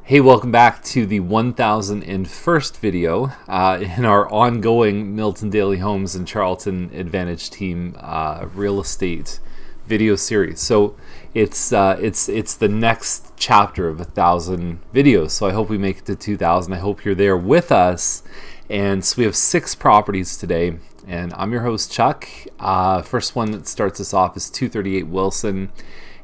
Hey, welcome back to the 1001st video in our ongoing Milton Daily Homes and Charlton Advantage Team real estate video series. So it's the next chapter of 1,000 videos. So I hope we make it to 2,000. I hope you're there with us. And so we have 6 properties today, and I'm your host Chuck. First one that starts us off is 238 Wilson.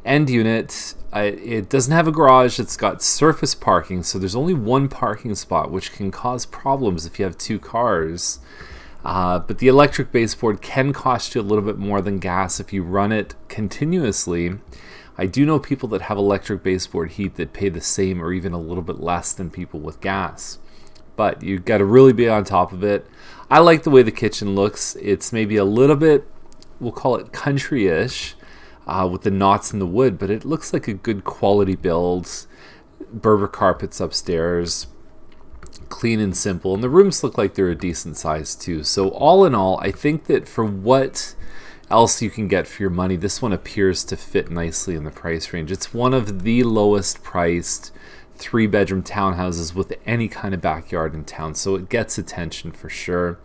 End unit. It doesn't have a garage. It's got surface parking, so there's only one parking spot, which can cause problems if you have 2 cars. But the electric baseboard can cost you a little bit more than gas if you run it continuously. I do know people that have electric baseboard heat that pay the same or even a little bit less than people with gas. But you've got to really be on top of it. I like the way the kitchen looks. It's maybe a little bit, we'll call it country-ish, with the knots in the wood, but it looks like a good quality build. Berber carpets upstairs, clean and simple, and the rooms look like they're a decent size too. So all in all, I think that for what else you can get for your money, this one appears to fit nicely in the price range. It's one of the lowest priced 3-bedroom townhouses with any kind of backyard in town, so it gets attention for sure.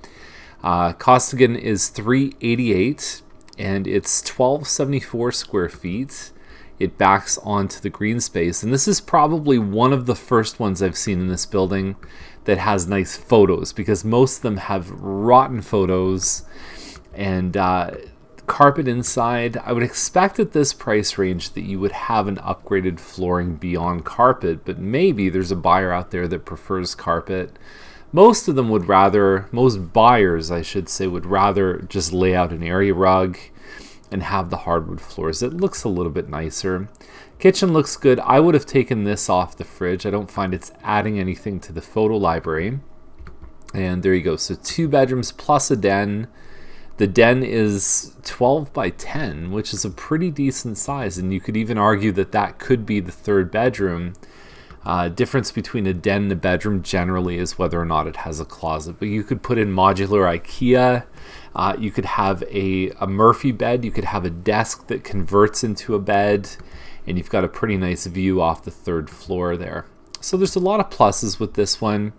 Cost again is $388. And it's 1,274 square feet. It backs onto the green space, and this is probably one of the first ones I've seen in this building that has nice photos, because most of them have rotten photos. And carpet inside, I would expect at this price range that you would have an upgraded flooring beyond carpet, but maybe there's a buyer out there that prefers carpet. Most of them would rather, most buyers I should say, would rather just lay out an area rug and have the hardwood floors. It looks a little bit nicer. Kitchen looks good. I would have taken this off the fridge. I don't find it's adding anything to the photo library. And there you go. So 2 bedrooms plus a den. The den is 12 by 10, which is a pretty decent size, and you could even argue that that could be the 3rd bedroom. Difference between a den and a bedroom generally is whether or not it has a closet, but you could put in modular IKEA. You could have a Murphy bed. You could have a desk that converts into a bed, and you've got a pretty nice view off the 3rd floor there. So there's a lot of pluses with this one.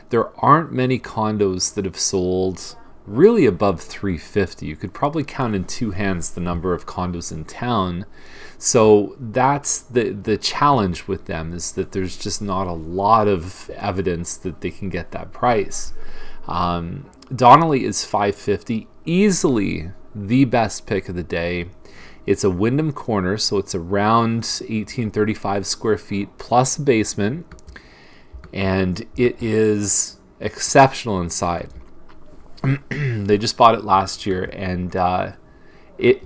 There aren't many condos that have sold really above $350. You could probably count in 2 hands the number of condos in town. So that's the challenge with them, is that there's just not a lot of evidence that they can get that price. Donnelly is $550, easily the best pick of the day. It's a Wyndham corner, so it's around 1,835 square feet plus a basement, and it is exceptional inside. They just bought it last year, and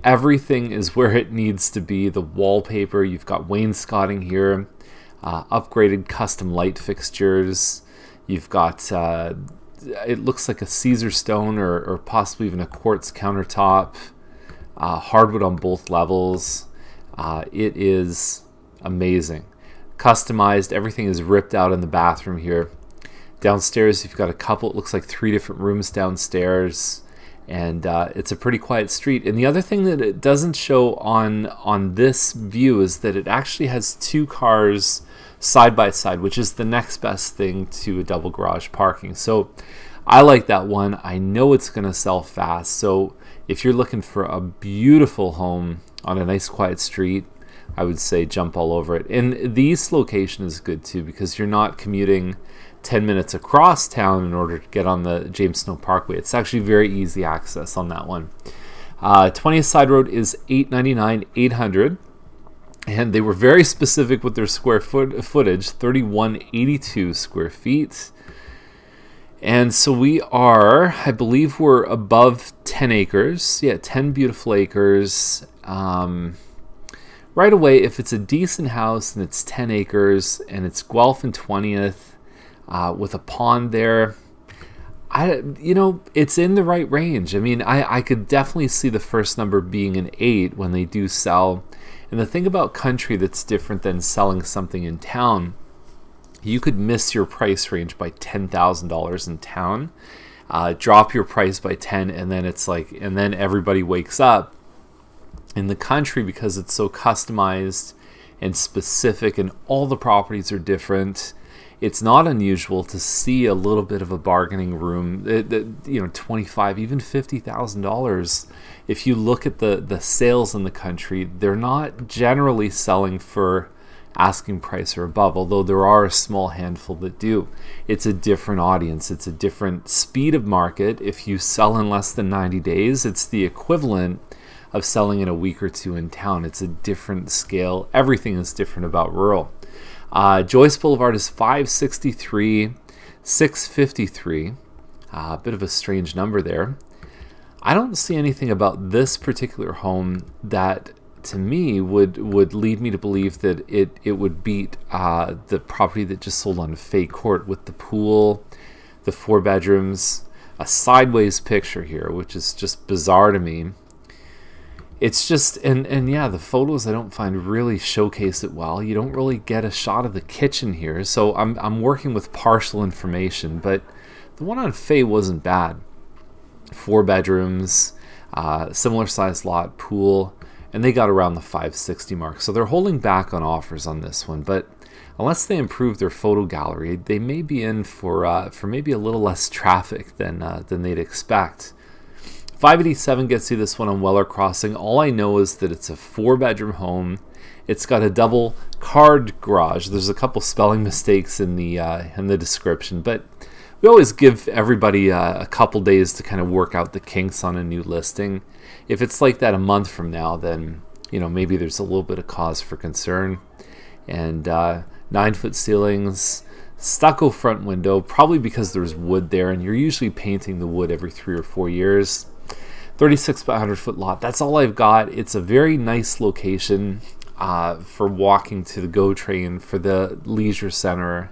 everything is where it needs to be. The wallpaper, you've got wainscoting here, upgraded custom light fixtures. You've got, it looks like a Caesar stone or possibly even a quartz countertop, hardwood on both levels. It is amazing. Customized, everything is ripped out in the bathroom here. Downstairs, you've got a couple, it looks like 3 different rooms downstairs, and it's a pretty quiet street. And the other thing that it doesn't show on this view is that it actually has 2 cars side by side, which is the next best thing to a double garage parking. So I like that one. I know it's going to sell fast. So if you're looking for a beautiful home on a nice quiet street, I would say jump all over it. And the east location is good too, because you're not commuting 10 minutes across town in order to get on the James Snow Parkway. It's actually very easy access on that one. 20th Side Road is $899, $800, and they were very specific with their square footage, 3,182 square feet. And so we are, I believe we're above 10 acres. Yeah, 10 beautiful acres. Right away, if it's a decent house and it's 10 acres and it's Guelph and 20th, with a pond there, it's in the right range. I mean, I could definitely see the first number being an 8 when they do sell. And the thing about country that's different than selling something in town, you could miss your price range by $10,000 in town, drop your price by 10, and then it's like, and then everybody wakes up. In the country, because it's so customized and specific and all the properties are different, it's not unusual to see a little bit of a bargaining room, you know, $25,000, even $50,000. If you look at the sales in the country, they're not generally selling for asking price or above, although there are a small handful that do. It's a different audience. It's a different speed of market. If you sell in less than 90 days, it's the equivalent of selling in a week or two in town. It's a different scale. Everything is different about rural. Joyce Boulevard is 563, 653. A bit of a strange number there. I don't see anything about this particular home that to me would lead me to believe that it would beat the property that just sold on Fay Court with the pool, the 4 bedrooms, a sideways picture here, which is just bizarre to me. It's just, and yeah, the photos I don't find really showcase it well. You don't really get a shot of the kitchen here, so I'm working with partial information, but the one on Fay wasn't bad. 4 bedrooms, similar sized lot, pool, and they got around the 560 mark. So they're holding back on offers on this one, but unless they improve their photo gallery, they may be in for maybe a little less traffic than they'd expect. 587 gets you this one on Weller Crossing. All I know is that it's a 4-bedroom home. It's got a double card garage. There's a couple spelling mistakes in the description, but we always give everybody a couple days to kind of work out the kinks on a new listing. If it's like that a month from now, then you know maybe there's a little bit of cause for concern. And 9-foot ceilings, stucco front window, probably because there's wood there, and you're usually painting the wood every 3 or 4 years. 36 by 100-foot lot. That's all I've got. It's a very nice location for walking to the GO train, for the leisure center,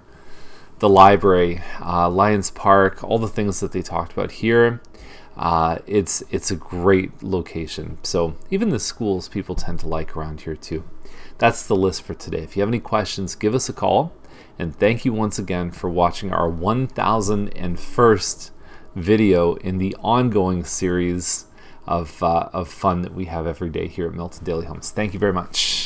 the library, Lions Park, all the things that they talked about here. It's a great location. So even the schools people tend to like around here too. That's the list for today. If you have any questions, give us a call. And thank you once again for watching our 1001st video in the ongoing series of fun that we have every day here at Milton Daily Homes. Thank you very much.